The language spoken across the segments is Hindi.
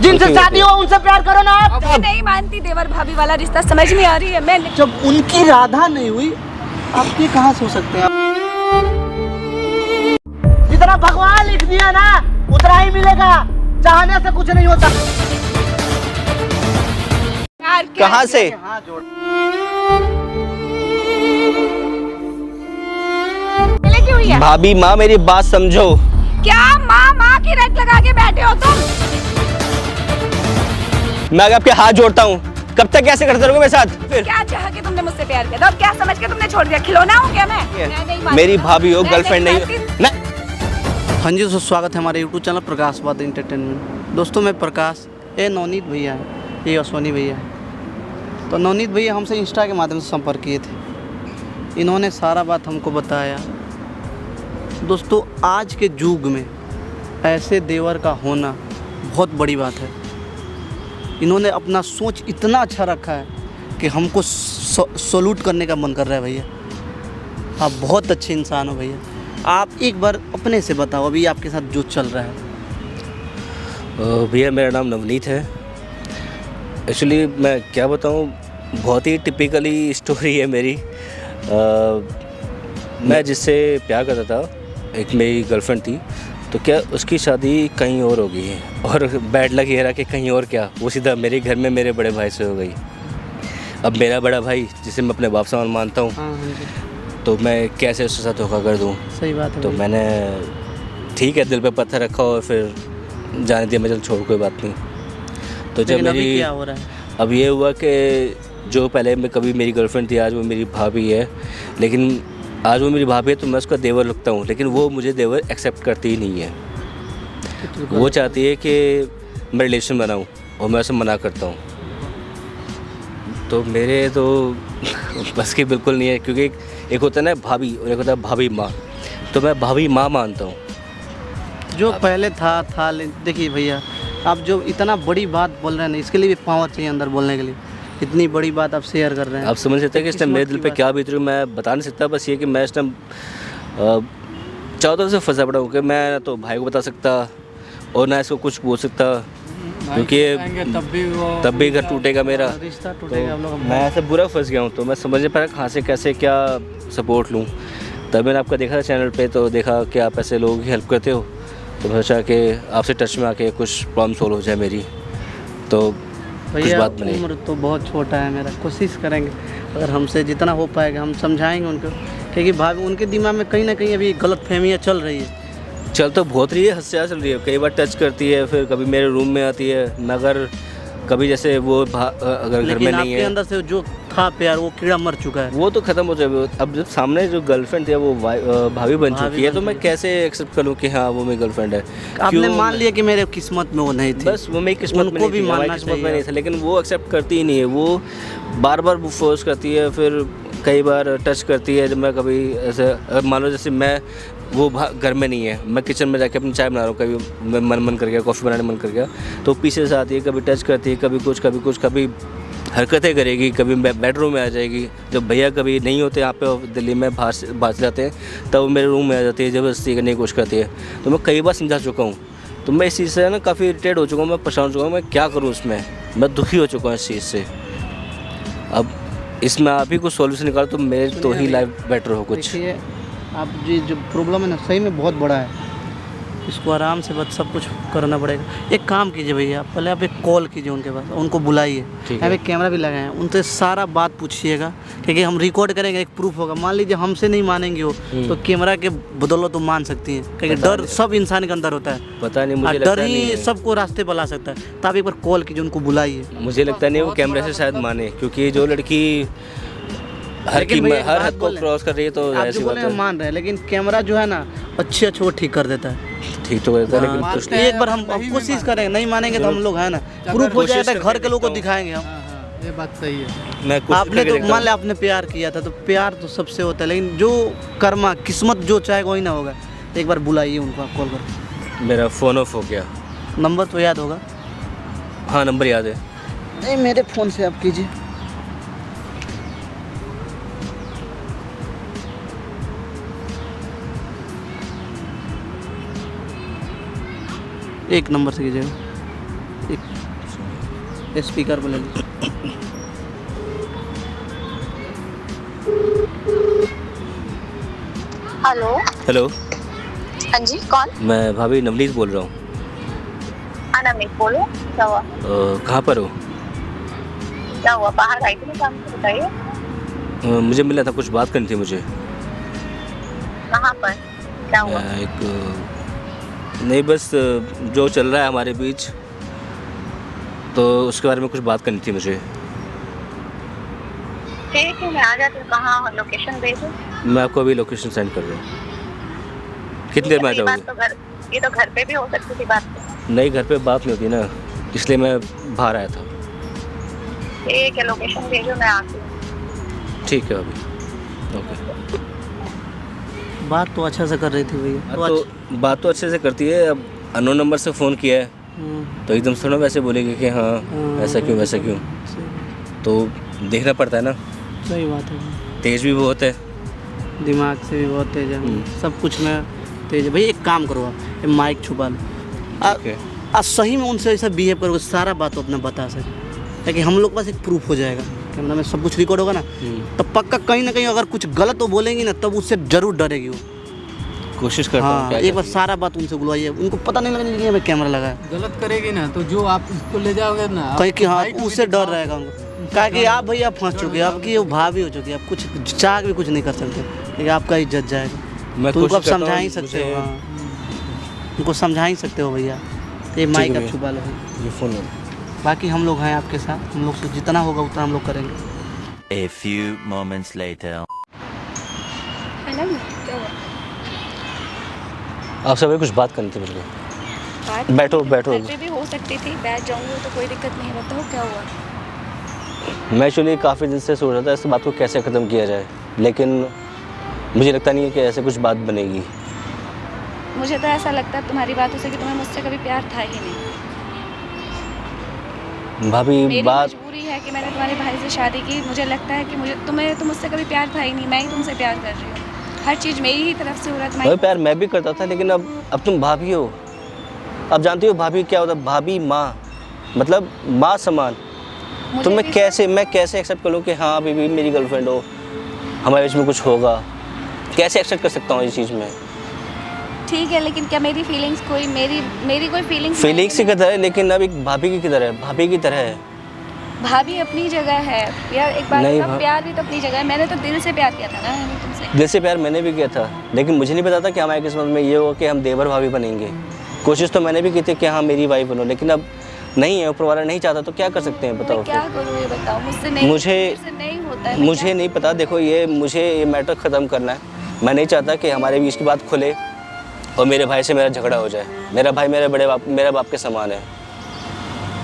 जिनसे शादी हो उनसे प्यार करो ना आप। मैं नहीं मानती देवर भाभी वाला रिश्ता, समझ में आ रही है। मैं जब उनकी राधा नहीं हुई आपके कहाँ से हो सकते हैं? जितना भगवान लिख दिया ना उतना ही मिलेगा, चाहने से कुछ नहीं होता। कहाँ से? क्यों हुई है? भाभी माँ मेरी बात समझो। क्या माँ की रट लगा के बैठे हो तुम? मैं अगर आपके हाथ जोड़ता हूँ, कब तक कैसे करते रहोगे मेरे साथ? फिर क्या चाह के तुमने मुझसे प्यार किया था? अब क्या समझ के तुमने छोड़ दिया? खिलौना हूँ क्या मैं नहीं मानती। मेरी भाभी हो, गर्लफ्रेंड नहीं हो। हाँ जी दोस्तों, स्वागत है हमारे यूट्यूब चैनल प्रकाशवाद एंटरटेनमेंट। दोस्तों मैं प्रकाश, ये नवनीत भैया है, ये अश्वनी भैया है। तो नवनीत भैया हमसे इंस्टा के माध्यम से संपर्क किए थे, इन्होंने सारा बात हमको बताया। दोस्तों आज के युग में ऐसे देवर का होना बहुत बड़ी बात है। इन्होंने अपना सोच इतना अच्छा रखा है कि हमको सैल्यूट करने का मन कर रहा है। भैया आप बहुत अच्छे इंसान हो भैया। आप एक बार अपने से बताओ अभी आपके साथ जो चल रहा है। भैया मेरा नाम नवनीत है। एक्चुअली मैं क्या बताऊं, बहुत ही टिपिकली स्टोरी है मेरी। मैं जिससे प्यार करता था, एक मेरी गर्लफ्रेंड थी, तो क्या उसकी शादी कहीं और हो गई है। और बैड लक ये रहा कि कहीं और क्या, वो सीधा मेरे घर में मेरे बड़े भाई से हो गई। अब मेरा बड़ा भाई जिसे मैं अपने बाप समान मानता हूँ, तो मैं कैसे उसके साथ धोखा कर दूँ? सही बात है। तो मैंने ठीक है दिल पे पत्थर रखा और फिर जाने दिया, मैं चल छोड़, कोई बात नहीं। तो जब मेरी क्या हो रहा है? अब ये हुआ कि जो पहले मैं कभी मेरी गर्लफ्रेंड थी, आज वो मेरी भाभी है। लेकिन आज वो मेरी भाभी है तो मैं उसका देवर लगता हूँ, लेकिन वो मुझे देवर एक्सेप्ट करती ही नहीं है। वो चाहती है कि मैं रिलेशन बनाऊँ और मैं उसे मना करता हूँ। तो मेरे तो बस की बिल्कुल नहीं है, क्योंकि एक होता है ना भाभी और एक होता है भाभी माँ। तो मैं भाभी माँ मानता हूँ। जो पहले था देखिए भैया, आप जो इतना बड़ी बात बोल रहे हैं ना, इसके लिए भी पावर चाहिए अंदर बोलने के लिए। इतनी बड़ी बात आप शेयर कर रहे हैं। आप समझ सकते हैं कि इस टाइम मेरे दिल पे क्या बीत रही है, मैं बता नहीं सकता। बस ये कि मैं इस टाइम चारों तरफ से फंसा पड़ा हूँ कि मैं ना तो भाई को बता सकता और ना इसको कुछ बोल सकता, क्योंकि तब भी घर टूटेगा मेरा, रिश्ता टूटेगा। तो मैं ऐसे बुरा फंस गया हूँ। तो मैं समझ नहीं पा रहा कहाँ से कैसे क्या सपोर्ट लूँ। तब मैंने आपका देखा था चैनल पे, तो देखा कि आप ऐसे लोगों की हेल्प करते हो, तो मैं सोचा कि आपसे टच में आके कुछ प्रॉब्लम सोल्व हो जाए मेरी। तो भैया उम्र तो बहुत छोटा है मेरा, कोशिश करेंगे अगर हमसे जितना हो पाएगा हम समझाएंगे उनको, क्योंकि भाभी उनके दिमाग में कहीं ना कहीं अभी गलत फहमियाँ चल रही है। चल तो बहुत रही है, हंसिया चल रही है। कई बार टच करती है, फिर कभी मेरे रूम में आती है, मगर कभी जैसे वो अगर घर में नहीं है। अंदर से जो था प्यार वो कीड़ा मर चुका है, वो तो खत्म हो जाए। अब जब सामने जो गर्लफ्रेंड थी वो भाभी बन चुकी है, तो मैं कैसे एक्सेप्ट करूँ कि हाँ वो मेरी गर्लफ्रेंड है? आपने मान लिया कि मेरे किस्मत में वो नहीं थी। बस वो मेरी किस्मत में नहीं थी, हमारी किस्मत में नहीं था, लेकिन वो एक्सेप्ट करती ही नहीं है। वो बार बार फोर्स करती है, फिर कई बार टच करती है। जब मैं कभी ऐसे मान लो जैसे मैं वो घर में नहीं है, मैं किचन में जाके अपनी चाय बना रहा हूँ, कभी मैं मन कर गया, कॉफ़ी बनाने मन कर गया, तो पीछे से आती है, कभी टच करती है, कभी कुछ कभी हरकतें करेगी, कभी बेडरूम में आ जाएगी। जब भैया कभी नहीं होते यहाँ पे दिल्ली में बाहर जाते हैं, तब वो मेरे रूम में आ जाती है, ज़बरदस्ती करने की कोशिश करती है। तो मैं कई बार समझा चुका हूँ, तो मैं इस चीज़ से ना काफ़ी इरिटेट हो चुका हूँ, मैं परेशान हो चुका हूँ। मैं क्या करूँ उसमें, मैं दुखी हो चुका हूँ इस चीज़ से। अब इसमें आप ही कुछ सॉल्यूशन निकालो तो मेरे तो ही लाइफ बेटर हो कुछ। आप जी जो प्रॉब्लम है ना सही में बहुत बड़ा है, इसको आराम से बस सब कुछ करना पड़ेगा। एक काम कीजिए भैया, पहले आप एक कॉल कीजिए उनके पास, उनको बुलाइए, यहाँ पे कैमरा भी लगाए हैं, उनसे सारा बात पूछिएगा, क्योंकि हम रिकॉर्ड करेंगे, एक प्रूफ होगा। मान लीजिए हमसे नहीं मानेंगे वो, तो कैमरा के बदौलत तो मान सकती हैं, क्योंकि डर सब इंसान के अंदर होता है। पता नहीं, मुझे डर ही सबको रास्ते पर ला सकता है। तो आप एक बार कॉल कीजिए, उनको बुलाइए। मुझे लगता नहीं वो कैमरे से शायद माने, क्योंकि जो लड़की हर हद को क्रॉस कर रही है, तो ऐसी बात है। मान रहे हैं, लेकिन कैमरा जो है ना अच्छे वो ठीक कर देता है। ठीक तो करता है, लेकिन कुछ एक बार हम कोशिश करेंगे, नहीं मानेंगे तो हम लोग है ना प्रूफ हो जाएगा, घर के लोगों को दिखाएंगे हम। ये बात सही है। मैं आपने तो मान लिया आपने प्यार किया था, तो प्यार तो सबसे होता है, लेकिन जो कर्मा किस्मत जो चाहेगा वही ना होगा। तो एक बार बुलाइए उनको, आप कॉल कर। मेरा फ़ोन ऑफ हो गया। नंबर तो याद होगा? हाँ नंबर याद है। नहीं मेरे फ़ोन से आप कीजिए। एक नंबर से कीजिएगा, एक स्पीकर पर ले लीजिए। हेलो। हेलो, हाँ जी, कौन? मैं भाभी नवनीत बोल रहा हूँ। हाँ नवनीत, बोलो, क्या हुआ? कहाँ पर हो? क्या हुआ? बाहर आई थी मैं काम से, बताइए। मुझे मिला था, कुछ बात करनी थी मुझे। कहाँ पर? क्या हुआ? नहीं, बस जो चल रहा है हमारे बीच, तो उसके बारे में कुछ बात करनी थी मुझे। ठीक है, मैं आ जाती हूँ। कहाँ? लोकेशन भेजो। मैं आपको अभी लोकेशन सेंड कर रहा हूँ। कितनी देर में आ जाओगे? ये तो घर पे भी हो सकती थी बात तो। नहीं, घर पे बात नहीं होती ना, इसलिए मैं बाहर आया था। ठीक है, लोकेशन भेजो, मैं आती हूँ। ठीक है अभी, ओके। बात तो अच्छा से कर रही थी भैया। तो बात तो अच्छे से करती है। अब अननोन नंबर से फ़ोन किया है तो एकदम थोड़ा वैसे बोलेगी कि हाँ ऐसा क्यों वैसा क्यों, तो देखना पड़ता है ना। सही बात है, तेज़ भी बहुत है, दिमाग से भी बहुत तेज है, सब कुछ में तेज है। भैया एक काम करो, आप ये माइक छुपा लो। ठीक है। आज सही में उनसे ऐसा बिहेव करोगे, सारा बात तो अपना बता सके, ताकि हम लोग के पास एक प्रूफ हो जाएगा। कैमरा में सब कुछ रिकॉर्ड होगा ना, तो पक्का कहीं ना कहीं अगर कुछ गलत वो बोलेंगी ना, तब उससे जरूर डरेगी वो। कोशिश करता हूँ। हाँ, क्या एक बार करती सारा बात उनसे बुलवाइए, उनको पता नहीं लगने कि हमें कैमरा लगा है। गलत करेगी ना तो जो आप इसको ले जाओगे ना, कहीं कि हाँ उससे डर रहेगा उनको, कहा कि आप भैया फंस चुके हैं, आपकी वो भाभी हो चुकी है, आप कुछ चाह के भी कुछ नहीं कर सकते, क्योंकि आपका इज्जत जाएगा। मैं तो उनको आप कोशिश करता समझा हूँ, ही सकते हो। मुझे- हाँ, उनको समझा ही सकते हो भैया। तो ये माइक है आप छुपा लो भैया। ये फ़ोन है। बाकी हम लोग हैं आपके साथ, हम लोग से जितना होगा उतना हम लोग करेंगे। A few moments later. है ना? क्या हुआ? आपसे अभी कुछ बात करनी थी मुझे। बात बैठो, बैठो। घर पे भी हो सकती थी, बैठ जाऊंगी तो कोई दिक्कत नहीं। बताओ क्या हुआ? मैं एक्चुअली काफ़ी दिन से सोच रहा था इस बात को कैसे ख़त्म किया जाए, लेकिन मुझे लगता नहीं है कि ऐसे कुछ बात बनेगी। मुझे तो ऐसा लगता है तुम्हारी बातों से कि तुम्हें मुझसे कभी प्यार था ही नहीं। भाभी मेरी बात मजबूरी है कि मैंने तुम्हारे भाई से शादी की। मुझे लगता है कि तुम्हें तो मुझसे कभी प्यार था ही नहीं, मैं ही तुमसे प्यार कर रही हूँ। हर चीज़ मेरी ही तरफ से हो रहा है, भाई तुम्हारी प्यार मैं भी करता था, लेकिन अब तुम भाभी हो। अब जानती हो भाभी क्या होता है? भाभी माँ, मतलब माँ समान। मुझे तो मैं भी- कैसे एक्सेप्ट कर लूँ कि हाँ अभी भी मेरी गर्लफ्रेंड हो, हमारे बीच में कुछ होगा? कैसे एक्सेप्ट कर सकता हूँ इस चीज़ में? ठीक है, लेकिन क्या मेरी फीलिंग्स कोई मेरी कोई फीलिंग्स फीलिंग्स की तरह है, लेकिन अब एक भाभी की किधर है? भाभी की तरह है। भाभी अपनी जगह है यार। एक बात नहीं, बताओ, प्यार भी तो अपनी जगह है। मैंने तो दिल से प्यार किया था ना तुमसे। दिल से प्यार मैंने भी किया था, लेकिन मुझे नहीं पता था कि हमारी किस्मत में ये हो कि हम देवर भाभी बनेंगे। कोशिश तो मैंने भी की थी कि हाँ मेरी वाइफ बनो, लेकिन अब नहीं है, ऊपर वाला नहीं चाहता, तो क्या कर सकते हैं बताओ? मैं क्या करूँ ये बताओ? मुझसे नहीं होता है। मैं मुझे क्या- नहीं पता। देखो मुझे ये मैटर ख़त्म करना है। मैं नहीं चाहता कि हमारे बीच की बात खुले और मेरे भाई से मेरा झगड़ा हो जाए। मेरा भाई मेरे बाप के समान है।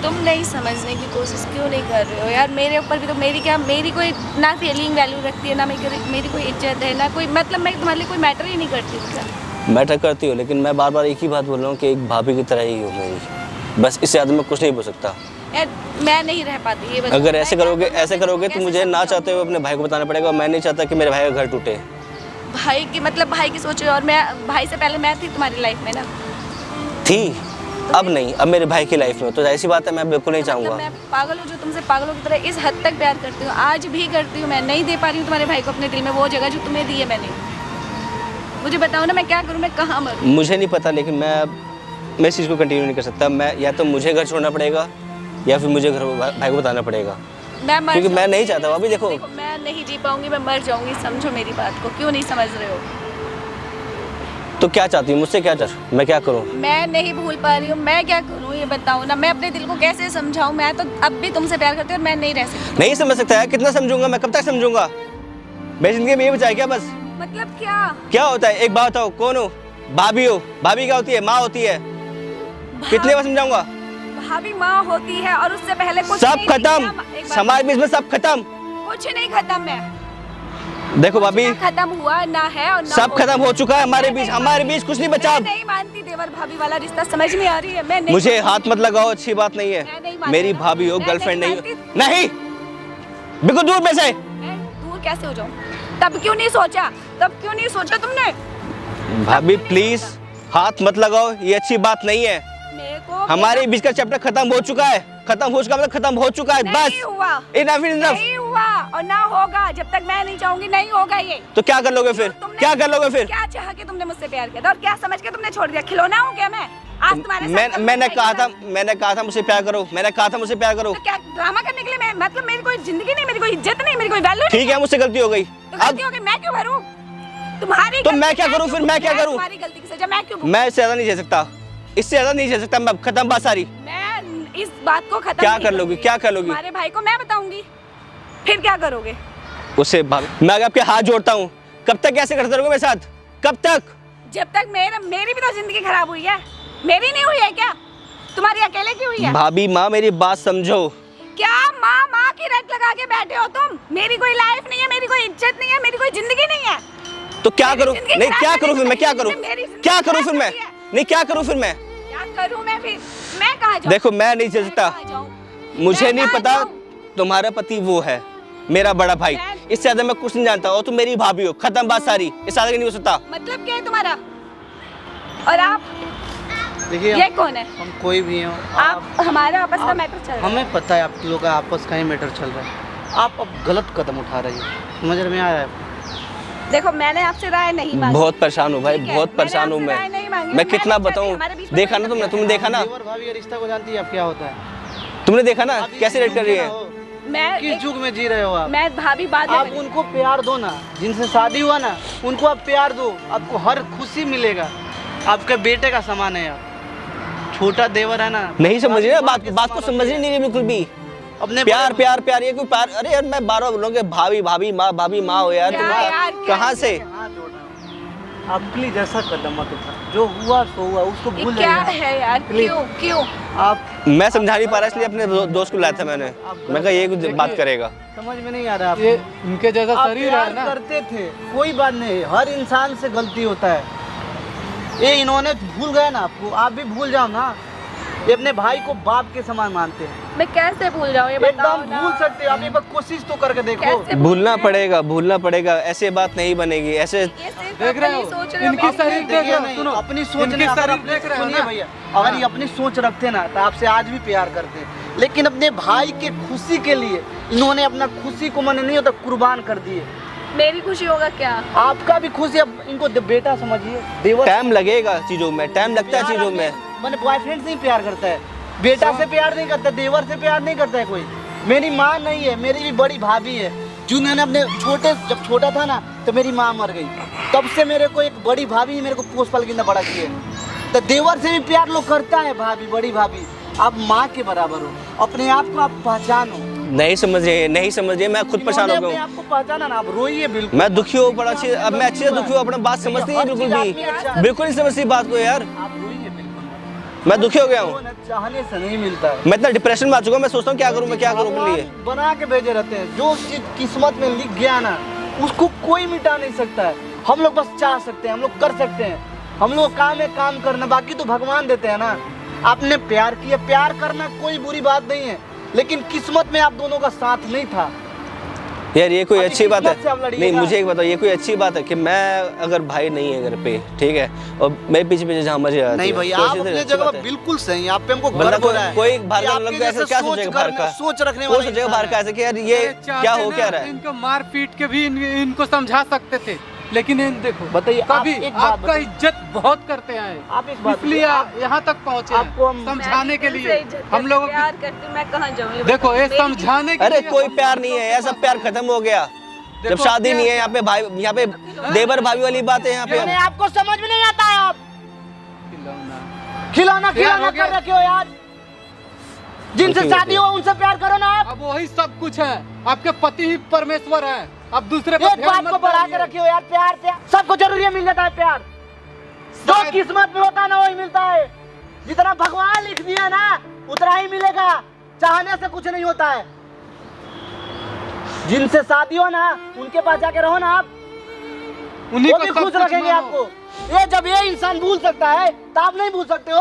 तुम नहीं समझने की कोशिश क्यों नहीं कर रहे हो यार? मेरे ऊपर भी तो मेरी कोई ना फीलिंग वैल्यू रखती है, ना मेरी कोई इज्जत है, ना कोई मतलब मैं तुम्हारे लिए कोई मैटर ही नहीं करती हूँ क्या? मैटर करती हो, लेकिन मैं बार बार एक ही बात बोल रहा हूँ कि एक भाभी की तरह ही हो मेरी, बस इससे ज़्यादा मैं कुछ नहीं बोल सकता। यार मैं नहीं रह पाती ये बताओ। अगर ऐसे मैं क्या करोगे तो कैसे मुझे ना समझाऊं? चाहते हुए अपने भाई को बताना पड़ेगा। और मैं नहीं चाहता कि मेरे भाई का घर टूटे। भाई की मतलब भाई की सोचो, और मैं भाई से पहले मैं थी तुम्हारी लाइफ में ना। थी, अब नहीं, अब मेरे भाई की लाइफ में, तो ऐसी बात है मैं बिल्कुल नहीं मतलब चाहूँगा। मैं पागल हूँ जो तुमसे पागलों की तरह इस हद तक प्यार करती हूँ, आज भी करती हूँ। मैं नहीं दे पा रही हूँ तुम्हारे भाई को अपने दिल में वो जगह जो तुम्हें दी है मैंने। मुझे बताओ ना, मैं क्या करूँ? मैं कहाँ मरूँ? मुझे नहीं पता, लेकिन मैं इस चीज़ को कंटिन्यू नहीं कर सकता। मैं या तो मुझे घर छोड़ना पड़ेगा या फिर मुझे घर भाई को बताना पड़ेगा, मैं मर क्योंकि मैं जाऊंगी। नहीं चाहता। अभी देखो मैं नहीं जी पाऊंगी, मैं मर जाऊंगी। समझो मेरी बात को, क्यों नहीं समझ रहे हो? तो क्या चाहती हूँ मुझसे? क्या चाह, मैं क्या करूँ? मैं नहीं भूल पा रही हूँ, मैं क्या करूँ ये बताओ ना। मैं अपने दिल को कैसे समझाऊँ? मैं तो अब भी तुमसे प्यार करती हूँ और मैं नहीं रह सकती। नहीं समझ सकता है, कितना समझूंगा मैं? कब तक समझूंगा? मेरी जिंदगी में ये बचा है क्या बस? मतलब क्या? क्या होता है? एक बात बताओ, कौन हो? भाभी हो। भाभी क्या होती है? माँ होती है। कितने बार समझाऊंगा? भाभी माँ होती है, और उससे पहले कुछ सब नहीं थी। खत्म, एक बात- समाज बीच में सब खत्म। कुछ नहीं खत्म है। देखो भाभी, ना खत्म हुआ ना है और ना सब होगा। खत्म हो चुका है हमारे मैं बीच। नहीं हमारे मानती। बीच कुछ नहीं बचा। मैं नहीं मानती देवर भाभी वाला रिश्ता, समझ में आ रही है? मैं नहीं मुझे मानती। हाथ मत लगाओ, अच्छी बात नहीं मैं नहीं है। मानती मेरी ना। भाभी हो, मैं गर्लफ्रेंड नहीं नहीं हो। नहीं, बिल्कुल दूर में से। मैं दूर कैसे हो जाऊँ? तब क्यों नहीं सोचा? तुमने? भाभी प्लीज हाथ मत लगाओ, ये अच्छी बात नहीं है। हमारे बीच का चैप्टर खत्म हो चुका है, खत्म हो चुका मतलब खत्म हो चुका है, बस नहीं हुआ, इनफ इनफ। नहीं हुआ और ना होगा जब तक मैं नहीं चाहूंगी, नहीं होगा ये। तो क्या कर लोगे फिर, क्या कर लोगे फिर? क्या चाह के तुमने मुझसे प्यार किया था और क्या समझ के तुमने छोड़ दिया? खिलौना हूँ क्या मैं? आज तुम्हारे साथ मैंने कहा था मुझसे प्यार करो, मैंने कहा था मुझसे प्यार करो। तो क्या ड्रामा करने के लिए मैं, मतलब मेरी कोई जिंदगी नहीं, मेरी कोई इज्जत नहीं, मेरी कोई वैल्यू नहीं। ठीक है, मुझसे गलती हो गई, तो गलती हो गई, मैं क्यों भरूं? तुम्हारी तो गलती, मैं क्या करूं फिर, मैं क्या करूं? तुम्हारी गलती की सजा मैं क्यों भरूं? मैं इससे ज्यादा नहीं झेल सकता, इससे ज्यादा नहीं झेल सकता, मैं खत्म बात सारी। मैं इस बात को खत्म क्या नहीं कर लोगी, करूंगी। क्या कर लोगी? तुम्हारे भाई को मैं बताऊंगी, फिर क्या करोगे? उससे मैं अगर आपके हाथ जोड़ता हूँ, कब तक ऐसे करते रहोगे मेरे साथ, कब तक? जब तक मेरी भी तो जिंदगी खराब हुई है, मेरी नहीं हुई है क्या? तुम्हारी अकेले की हुई है? भाभी माँ मेरी बात समझो। क्या माँ की रट लगा के बैठे हो तुम? मेरी कोई लाइफ नहीं है, मेरी कोई इज्जत नहीं है, मेरी कोई जिंदगी नहीं है। तो क्या करूं? जिंदगी नहीं खराब क्या करने करूं फिर की मैं, क्या वजह करूं? से मेरी जिंदगी क्या करूं खराब फिर मैं? करती है। नहीं क्या करूं फिर मैं? क्या करूं मैं फिर? मैं कहाँ जाऊं? देखो मैं नहीं झेल सकता, मैं कहाँ जाऊं? मुझे मैं नहीं कहाँ पता जाऊं? तुम्हारा पति वो है, मेरा बड़ा भाई, इससे ज्यादा मैं कुछ नहीं जानता। और तुम मेरी भाभी हो, खत्म बात सारी, इससे ज्यादा नहीं हो सकता। मतलब क्या है तुम्हारा? और आप देखिए ये कौन है? हम कोई भी हो, आप हमारा आपस का मैटर चल रहा है। हमें पता है आप लोगों का आपस का ही मैटर चल रहा है, आप अब गलत कदम उठा रही हो, समझ में आ रहा है? देखो मैंने आपसे राय नहीं मांगी। बहुत परेशान हूँ भाई, ठीक है, बहुत मैंने परेशान हूँ आपसे राय नहीं मांगी, मैं कितना नहीं चाहती, बताऊँ? हमारे बीच में देखा ना कोई तुमने देखा ना, देवर भाभी के रिश्ता को जानती है आप क्या होता है? तुमने देखा ना आप कैसे रेट कर रही है। मैं किस युग में जी रहे हो आप? मैं भाभी बाद में आप उनको प्यार दो ना, जिनसे शादी हुआ ना उनको आप प्यार दो, आपको हर खुशी मिलेगा। आपके बेटे का समान है आप, छोटा देवर है ना। नहीं समझ रही ना बात को समान समझ ही नहीं रही बिल्कुल भी। अपने प्यार प्यार प्यार ये कोई प्यार? अरे यार मैं बार बार बोलूँगा भाभी भाभी माँ हो यार, क्या तुम यार, क्या कहाँ से? हाथ जोड़ रहा हूं। आप प्लीज ऐसा कदम मत उठा, जो हुआ सो हुआ, उसको ये भूल क्या जाइए। है यार? क्यों? आप मैं समझा नहीं पा रहा, इसलिए अपने दोस्त को लाया था मैंने कहा ये कुछ बात करेगा। समझ में नहीं आ रहा ये आपको। इनके जैसा आप शरीर प्यार है ना। करते थे, कोई बात नहीं, हर इंसान से गलती होता है। ये इन्होंने भूल गए ना आपको, आप भी भूल जाओ ना। ये अपने भाई को बाप के समान मानते हैं। मैं कैसे भूल जाऊँ ये बताओ एकदम ना। भूल सकते हो आप, एक बार कोशिश तो करके देखो। कैसे भूलना पड़ेगा, ऐसे बात नहीं बनेगी ऐसे। ये सिर्फ देख रहे अपनी हो? सोच रहे हो, इनकी अपनी शरीर सोच देख रहे हो। रहे हो? सुनो, अपनी सोच इनके ने अगर शरीर अपने- देख रहे हो सुनिए ना? भैया, अगर ये अपनी सोच रखते ना तो आपसे आज भी प्यार करते, लेकिन अपने भाई के खुशी के लिए इन्होंने अपना खुशी को मन नहीं होता कुर्बान कर दिए। मेरी खुशी होगा क्या? आपका भी खुशी, अब इनको बेटा समझिए, देवर। टाइम लगेगा चीजों में, टाइम लगता है चीजों में। मैंने बॉयफ्रेंड से ही प्यार करता है, बेटा से प्यार नहीं करता, देवर से प्यार नहीं करता है कोई। मेरी माँ नहीं है, मेरी भी बड़ी भाभी है, जिन्होंने अपने जब छोटा था ना तो मेरी माँ मर गई, तब से मेरे को एक बड़ी भाभी मेरे को पोस पल के बड़ा किए। तो देवर से भी प्यार लोग करता है, भाभी बड़ी भाभी। आप माँ के बराबर हो, अपने आप को आप पहचानो। नहीं समझ रहे, मैं खुद परेशान हो इन्होंने गया अपने हूँ। आप को पहचाना ना, आप रोइए बिल्कुल। मैं दुखी हूँ बड़ा अच्छे, अब मैं अच्छे से दुखी हूँ, अपना बात समझती है बिल्कुल बिल्कुल नहीं समझती बात को यार। आप रोइए बिल्कुल, मैं दुखी हो गया हूँ, वो ना चाहने से नहीं मिलता है। मैं इतना डिप्रेशन में आ चुका हूँ, मैं सोचता हूँ क्या करूँ मैं, क्या करूँ अपने लिए। भगवान बना के भेजे रहते हैं, जो चीज किस्मत में लिख गया ना उसको कोई मिटा नहीं सकता है। हम लोग बस चाह सकते हैं, हम लोग कर सकते हैं, हम लोग काम है काम करना, बाकी तो भगवान देते हैं ना। आपने प्यार किया, प्यार करना कोई बुरी बात नहीं है, लेकिन किस्मत में आप दोनों का साथ नहीं था। यार ये कोई अभी अच्छी बात किस्मत से आप है? लड़िएगा। नहीं मुझे एक बताओ, ये कोई अच्छी बात है कि मैं अगर भाई नहीं है घर पे, ठीक है, और मेरे पीछे जहाँ मर्जी आती नहीं है, भैया, तो आप ऐसी अपने अच्छी जगह बात पर है। बिल्कुल सही है। आप पे हमको वरना गर्व हो रहा है कोई बाहर कि का आपके लोग ऐसे जैसे क्या सोचेगा बाहर का, सोच रखने वो वाला सोचेगा इंसान बाहर है। का ऐसे कि यार ये चाहते क्या हो ना, क्या रहा है। इनको मार पीट के भी इनको समझा सकते थे, लेकिन इन देखो बताइए, आप कभी एक बात आपका बताइए। इज्जत बहुत करते हैं, आप एक बात इसलिए बताइए, यहाँ तक पहुँचे आपको हम- समझाने के मैं दिल लिए से इज्जत हम करती, लोगों प्यार करती हूँ, मैं कहाँ जाऊँ? देखो ये समझाने के अरे लिए कोई हम प्यार लोग नहीं है, के ये सब पास- प्यार खत्म हो गया। जब देखो, शादी नहीं है प्यार- यहाँ पे भाई, यहाँ पे देवर भाभी वाली बात है यहाँ पे। मैंने आपको समझ में नहीं आता है, आप खिलौना। खिलौना प्यार खिलौना हो गया। कर रखे हो यार। जिनसे ठीक है, शादी हो उनसे प्यार करो ना आप। अब वही सब कुछ है, आपके पति ही परमेश्वर है, अब दूसरे पर एक ध्यान बात मत को बढ़ा के डालिए। रखे हो यार, प्यार प्यार सबको जरूरी है, मिल जाता है प्यार। जो शायद- किस्मत में होता है ना वही मिलता है, जितना भगवान लिख दिया ना उतना ही मिलेगा, चाहने से कुछ नहीं होता है। जिनसे शादी हो ना उनके पास जाके रहो ना आप, उन्हीं वो को भी सब खुश कुछ रखेंगे मानो। आपको। ये जब ये इंसान भूल सकता है तो आप नहीं भूल सकते हो।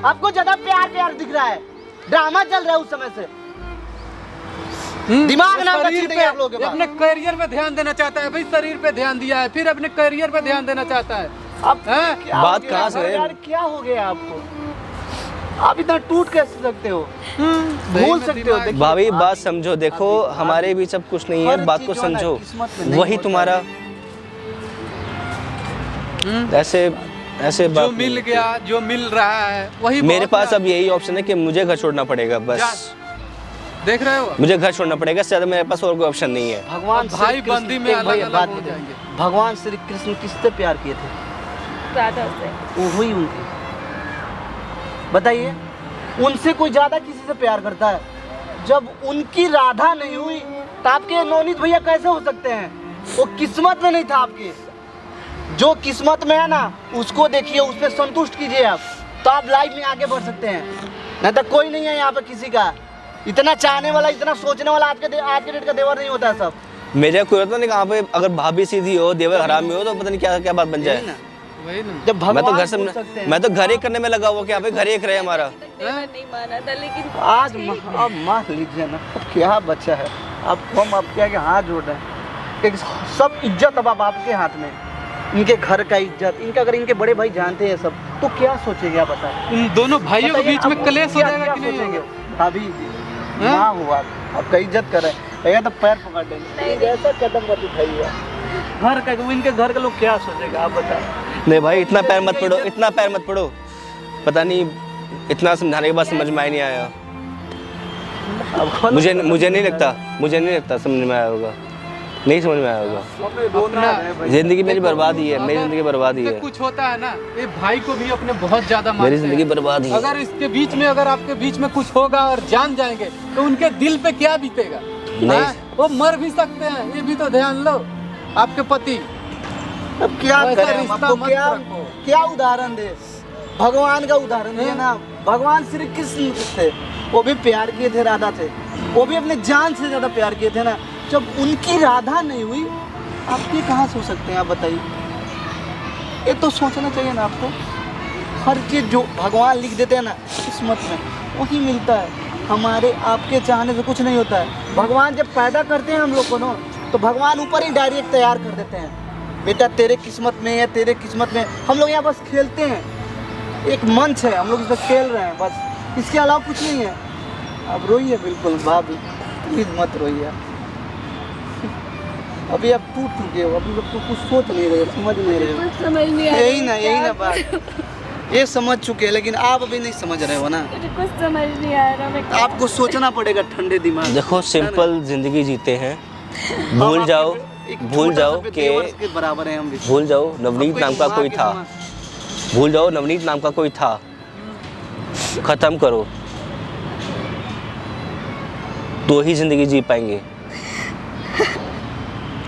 आपको ज्यादा प्यार प्यार दिख रहा है, ड्रामा चल रहा है उस समय से। दिमाग ना शरीर रखी देंगे आप लोगों के पे पास। अपने करियर पे ध्यान देना चाहता है, भाई शरीर पे ध्यान दिया है, फिर अपने करियर पे ध्यान देना चाहता है। अब हैं? क्या बात हो गया कहाँ से है? यार, क्या हो गया आपको? आप इतना टूट कैसे सकते हो, भूल सकते हो? देखिए, भाभी बात समझो, देखो हमारे बीच अब कुछ नहीं है, हर बात चीज़ को जो है ना, समझो। किस्मत में नहीं वही होता तुम्हारा ऐसे ऐसे जो बात मिल नहीं गया, जो मिल रहा है वही मेरे बहुत पास है। अब यही ऑप्शन है कि मुझे घर छोड़ना पड़ेगा बस। देख रहे हो, मुझे घर छोड़ना पड़ेगा, इससे ज्यादा मेरे पास और कोई ऑप्शन नहीं है। भगवान अब भाई श्री कृष्ण- बंदी में एक भाई अलग-अलग बात हो बताइए। जाएंगे। भगवान श्री कृष्ण किससे प्यार किए थे? राधा से। वो हुई उनकी, बताइए, उनसे कोई ज्यादा किसी से प्यार करता है? जब उनकी राधा नहीं हुई तो आपके नवनीत भैया कैसे हो सकते हैं? वो किस्मत में नहीं था आपकी। जो किस्मत में है ना उसको देखिए, उस पर संतुष्ट कीजिए आप, तो आप लाइफ में आगे बढ़ सकते हैं। नहीं तो कोई नहीं है यहाँ पे किसी का इतना चाहने वाला, इतना सोचने वाला। आज के डेट का देवर नहीं होता है सब। मेरे कोई होता नहीं कहाँ पे, अगर भाभी सीधी हो, देवर हरामी हो, तो पता नहीं क्या क्या बात बन जाए। यही ना, वही ना। जब भगवान मैं तो घर से बोल सकते हैं। मैं तो घर ही करने में लगा हुआ कि यहाँ पे घर एक रहे हमारा। देवर नहीं माना था, लेकिन आज अब मान लीजिए ना, अब क्या बचा है? आपको हम अब क्या हाथ जोड़ रहे हैं कि सब इज्जत अब आपके हाथ में। इनके घर का इज्जत, इनका अगर इनके बड़े भाई जानते हैं सब, तो क्या सोचेंगे आप? बताएं। उन दोनों भाइयों के बीच में कलेश हो जाएगा कि नहीं सोचेंगे? होगा? अभी माँ हुआ, आपका इज्जत कर रहे हैं, तो पैर पकड़ लेंगे। ऐसा कदम मत उठाइए। घर का, इनके घर के लोग क्या सोचेगा आप बताएं? नहीं भाई, इतना पैर मत पड़ो, इतना पैर मत पड़ो। पता नहीं, इतना समझाने के बाद समझ में नहीं आया। मुझे नहीं लगता समझ में आया होगा, नहीं समझ में आया होगा। जिंदगी मेरी बर्बाद ही है, मेरी जिंदगी बर्बाद ही है। कुछ होता है ना, ये भाई को भी अपने बहुत ज्यादा मानते मेरी हैं। जिंदगी बर्बाद ही है। अगर इसके बीच में, अगर आपके बीच में कुछ होगा और जान जाएंगे तो उनके दिल पे क्या बीतेगा? नहीं। हाँ? वो मर भी सकते हैं, ये भी तो ध्यान लो। आपके पति अब क्या वैसा करें हम? रिश्ता आपको मत रखो। क्या उदाहरण दे? भगवान का उदाहरण दिया ना। भगवान श्री कृष्ण थे, वो भी प्यार किए थे राधा से, वो भी अपने जान से ज्यादा प्यार किए थे ना। जब उनकी राधा नहीं हुई, आपके कहाँ सो सकते हैं आप बताइए? ये तो सोचना चाहिए ना आपको। हर चीज़ जो भगवान लिख देते हैं ना किस्मत में, वही मिलता है। हमारे आपके चाहने से कुछ नहीं होता है। भगवान जब पैदा करते हैं हम लोग को ना, तो भगवान ऊपर ही डायरेक्ट तैयार कर देते हैं, बेटा तेरे किस्मत में है, तेरे किस्मत में। हम लोग यहाँ बस खेलते हैं, एक मंच है, हम लोग इस पर खेल रहे हैं बस, इसके अलावा कुछ नहीं है। अब रोइए बिल्कुल भाभी, प्लीज मत रोइए। अभी आप टूट चुके हो, अभी तो कुछ सोच नहीं रहे, समझ नहीं रहे हो। कुछ समझ नहीं आ यही ना बात। ये समझ चुके हैं, लेकिन आप अभी नहीं समझ रहे हो ना। मुझे कुछ समझ नहीं आ रहा। मैं क्या आपको सोचना पड़ेगा ठंडे दिमाग। देखो, सिंपल जिंदगी जीते हैं। भूल हम जाओ, आपके एक भूल छोटा जाओ सा कि देवर के बराबर हैं हम भी। भूल जाओ नवनीत नाम का कोई था। भूल जाओ नवनीत नाम का कोई था। खत्म करो, तो ही जिंदगी जी पाएंगे।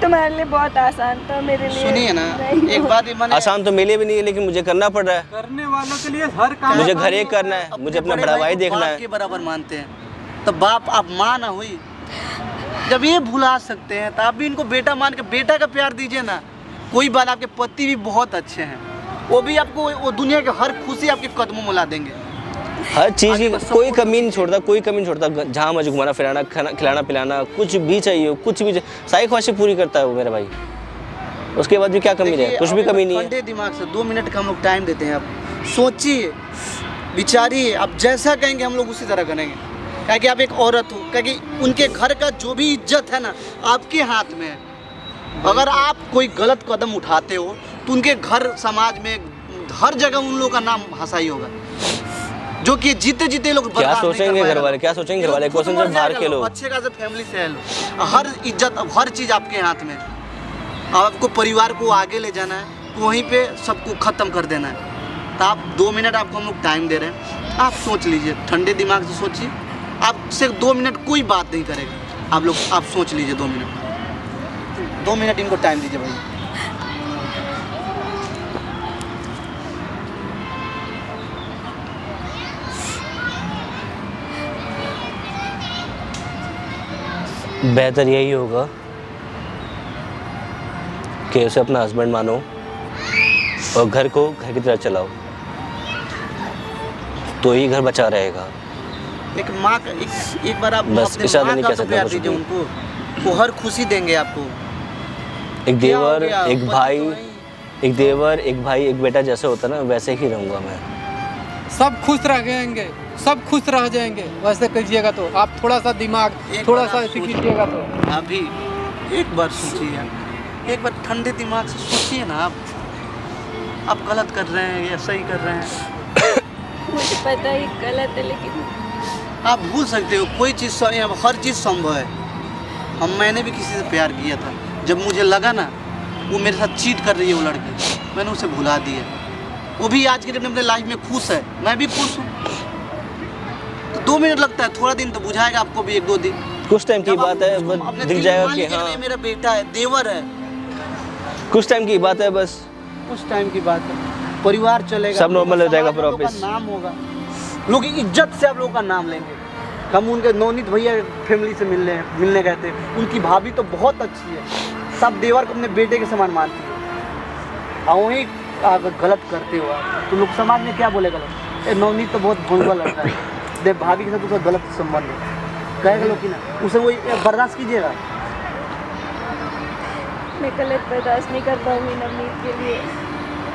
तुम्हारे लिए बहुत आसान था, मेरे लिए सुनिए ना, नहीं एक बात ही मैंने, आसान तो मेरे लिए भी नहीं है, लेकिन मुझे करना पड़ रहा है। करने वालों के लिए हर काम मुझे घर एक करना है, अपने मुझे अपना बड़े बड़ा भाई भाई को देखना बाप है। के बराबर मानते हैं, तो बाप आप माँ ना हुई। जब ये भुला सकते हैं तो आप भी इनको बेटा मान के बेटा का प्यार दीजिए ना। कोई बात, आपके पति भी बहुत अच्छे हैं, वो भी आपको वो दुनिया की हर खुशी आपके कदमों में ला देंगे। हर चीज़ की बस कोई support कमी नहीं छोड़ता, कोई कमी नहीं छोड़ता। जहाँ मुझे घुमाना फिराना, खिलाना पिलाना, कुछ भी चाहिए, कुछ भी सारी ख्वाहिशें पूरी करता है वो मेरा भाई। उसके बाद भी क्या कमी है? कुछ भी कमी नहीं है। ठंडे दिमाग से 2 मिनट का हम लोग टाइम देते हैं। आप सोचिए, विचारिए, आप जैसा कहेंगे हम लोग उसी तरह करेंगे। क्या कि आप एक औरत हो, क्या कि उनके घर का जो भी इज्जत है ना आपके हाथ में है। अगर आप कोई गलत कदम उठाते हो तो उनके घर, समाज में, हर जगह उन लोगों का नाम हंसाई होगा, जो कि जीते जीते लोग क्या बर्बाद नहीं कर सोचेंगे पाएगा। घर वाले? क्या सोचेंगे घर वाले? खुद क्वेश्चन मर जब बाहर जाएगा के लोग, लोग। अच्छे खासे फैमिली से है लोग। हर इज्जत, अब हर चीज़ आपके हाथ में है। आपको परिवार को आगे ले जाना है, तो वहीं पे सबको ख़त्म कर देना है। तो आप 2 मिनट आपको हम लोग टाइम दे रहे हैं, आप सोच लीजिए, ठंडे दिमाग से सोचिए। आपसे 2 मिनट कोई बात नहीं करेगा। आप सोच लीजिए 2 मिनट, 2 मिनट इनको टाइम दीजिए भाई। बेहतर यही होगा कि उसे अपना हस्बैंड मानो और घर को घर की तरह चलाओ, तो ही घर बचा रहेगा। एक माँ का एक बार आप बस अपने इशारा माँ नहीं का कह तो सकता प्यार कुछ दीजिए भी। उनको, वो हर खुशी देंगे आपको। एक क्या हो देवर, गया? एक पति भाई, तो नहीं। एक देवर, एक भाई, एक बेटा जैसे होता है ना, वैसे ही रहूँगा मैं। सब खुश रह जाएंगे, सब खुश रह जाएंगे। वैसे कीजिएगा तो आप थोड़ा सा दिमाग थोड़ा सा ऐसे कीजिएगा तो। अभी एक बार सोचिए, एक बार ठंडे दिमाग से सोचिए ना। आप गलत कर रहे हैं या सही कर रहे हैं? मुझे पता है गलत है, लेकिन आप भूल सकते हो, कोई चीज़ हर चीज़ संभव है। मैंने भी किसी से प्यार किया था, जब मुझे लगा ना वो मेरे साथ चीट कर रही है वो लड़की, मैंने उसे भुला दिया। वो भी आज के डेट में अपने लाइफ में खुश है, मैं भी खुश हूँ। तो 2 मिनट लगता है, थोड़ा दिन तो बुझाएगा आपको भी, 1-2 दिन। कुछ टाइम की जब बात है, उसको बस अपने दिख दिल जाएगा मान कि लीजिए हाँ ये मेरा बेटा है, देवर है। कुछ टाइम की बात है बस। उस टाइम की बात है, परिवार चलेगा, सब normal हो जाएगा, समाज में फिर लोगों का नाम होगा, लोग इज्जत से आप लोगों का नाम लेंगे। हम उनके नवनीत भैया फैमिली से मिलने गए थे, उनकी भाभी तो बहुत अच्छी है, सब देवर को अपने बेटे के समान मानती है। और वहीं आप गलत करते हो आप, तो लोग समाज में क्या बोलेगा? लोग नवनीत तो बहुत भोंडुआ लड़का है, देव भाभी के साथ उसका गलत संबंध है, कहेगा लोग कि ना, उसे वही बर्दाश्त कीजिएगा। मैं गलत बर्दाश्त नहीं कर पाऊंगी नवनीत के लिए।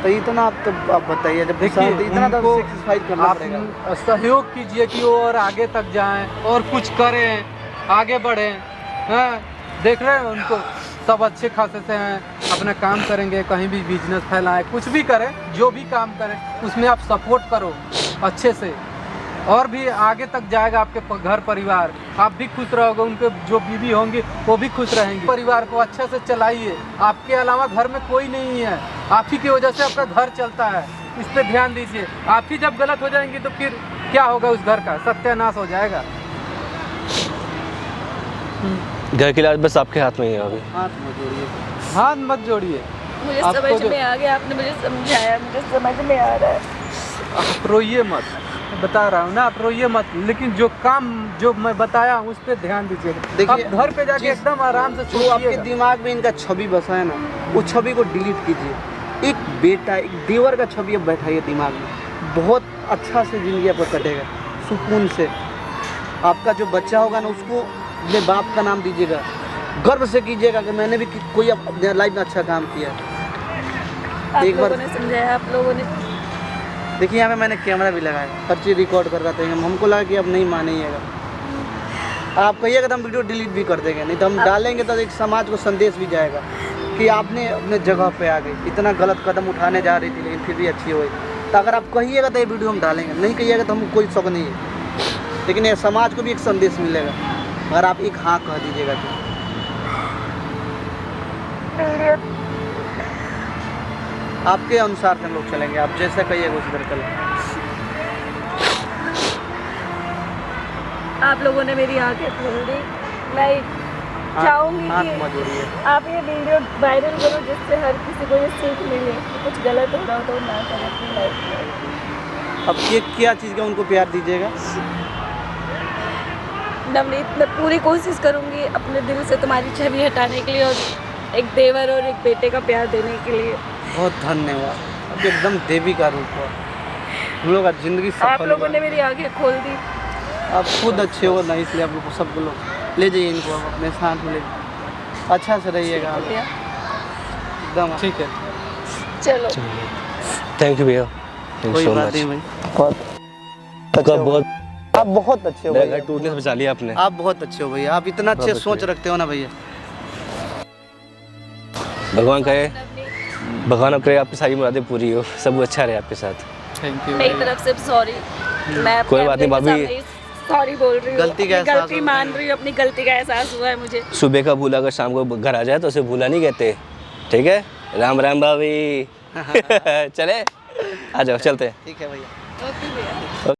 तो इतना आप बताइए, जब देखिए इतना उनको सेक्रीफाइस करना आप पड़ेगा। सहयोग कीजिए कि वो और आगे तक जाएं और कुछ करें, आगे बढ़ें। हाँ, देख रहे हैं उनको, सब अच्छे खासे से हैं, अपना काम करेंगे, कहीं भी बिजनेस फैलाएं, कुछ भी करें, जो भी काम करें उसमें आप सपोर्ट करो अच्छे से, और भी आगे तक जाएगा आपके घर परिवार। आप भी खुश रहोगे, उनके जो बीवी होंगी वो भी खुश रहेंगी। परिवार को अच्छे से चलाइए, आपके अलावा घर में कोई नहीं है, आप ही की वजह से आपका घर चलता है, इस पे ध्यान दीजिए। आप ही जब गलत हो जाएंगे तो फिर क्या होगा? उस घर का सत्यानाश हो जाएगा। घर की इलाज बस आपके हाथ में ही है अभी। हाथ मत जोड़िए। मुझे आपको समझ जो- में आ गया, आपने मुझे समझाया, मुझे समझ में आ रहा है। आप रोइए मत, बता रहा हूँ ना, आप रोइए मत, लेकिन जो काम जो मैं बताया उस पर ध्यान दीजिएगा। देखिए, आप घर पे जाके जिस- एकदम आराम से जो आपके सोचिएगा। दिमाग में इनका छवि बसा है ना, वो छवि को डिलीट कीजिए। एक बेटा, एक देवर का छवि अब बैठाइए दिमाग में, बहुत अच्छा से ज़िंदगी आपका कटेगा, सुकून से। आपका जो बच्चा होगा ना, उसको अपने बाप का नाम दीजिएगा, गर्व से कीजिएगा कि मैंने भी कोई अपने लाइफ में अच्छा काम किया। आप एक बार- लोगों ने समझाया, आप लोगों ने। देखिए यहाँ पे मैंने कैमरा भी लगाया, हर चीज़ रिकॉर्ड कर रहा था, हमको लगा कि अब नहीं मानिएगा, आप कहिएगा तो हम वीडियो डिलीट भी कर देंगे, नहीं तो हम डालेंगे तो एक समाज को संदेश भी जाएगा कि आपने अपने जगह पे आ गई, इतना गलत कदम उठाने जा रही थी लेकिन फिर भी अच्छी हुई। तो अगर आप कहिएगा तो ये वीडियो हम डालेंगे, नहीं कहिएगा तो हमको कोई शौक नहीं है, लेकिन ये समाज को भी एक संदेश मिलेगा अगर आप एक हाँ कह दीजिएगा तो। आपके अनुसार से हम लोग चलेंगे, आप जैसा कहिएगा उसी तरह चलेंगे। आप लोगों ने मेरी आंखें खोल दी। मैं चाहूँगी हाथ कि मत जोड़िए। आप ये वीडियो वायरल करो, जिससे हर किसी को ये सीख मिले कि कुछ गलत हो रहा हो तो ना करें अपनी लाइफ में। अब ये क्या चीज़ का उनको प्यार दीजिएगा? नवनीत, मैं पूरी कोशिश करूँगी अपने दिल से तुम्हारी छवि हटाने के लिए और एक देवर और एक बेटे का प्यार देने के लिए। बहुत धन्यवाद, अब एकदम देवी का रूप हो, हम लोग का जिंदगी आप सफल लोगों हुआ। ने मेरी आंखें खोल दी। आप खुद अच्छे हो ना, इसलिए आप लोग को सब लोग ले जाइए इनको, अब अपने साथ में ले जाइए। अच्छा से रहिएगा आप, एकदम ठीक है, चलो। थैंक यू भैया, थैंक कोई यू सो बात मच। नहीं भाई, आपका बहुत आप बहुत अच्छे हो मेरा भैया, घर टूटने से बचा लिया आपने। आप बहुत अच्छे हो भैया, आप इतना अच्छे बहुत सोच अच्छे। रखते हो ना भैया। भगवान करे, भगवान करे आपकी सारी मुरादें पूरी हो, सब अच्छा रहे आपके साथ। Thank you. मेरी तरफ से सॉरी। मैं अपने कोई बात नहीं भाभी। सॉरी बोल रही हूँ, गलती का अपनी एहसास गलती हो मान गया। रही हूँ, अपनी गलती का एहसास हुआ है मुझे। सुबह का भूला अगर शाम को घर आ जाए तो उसे भूला नहीं कहते, ठीक है? राम राम भाभी। चले, आ जाओ, चलते हैं। ठीक है भैया। ओके भैया।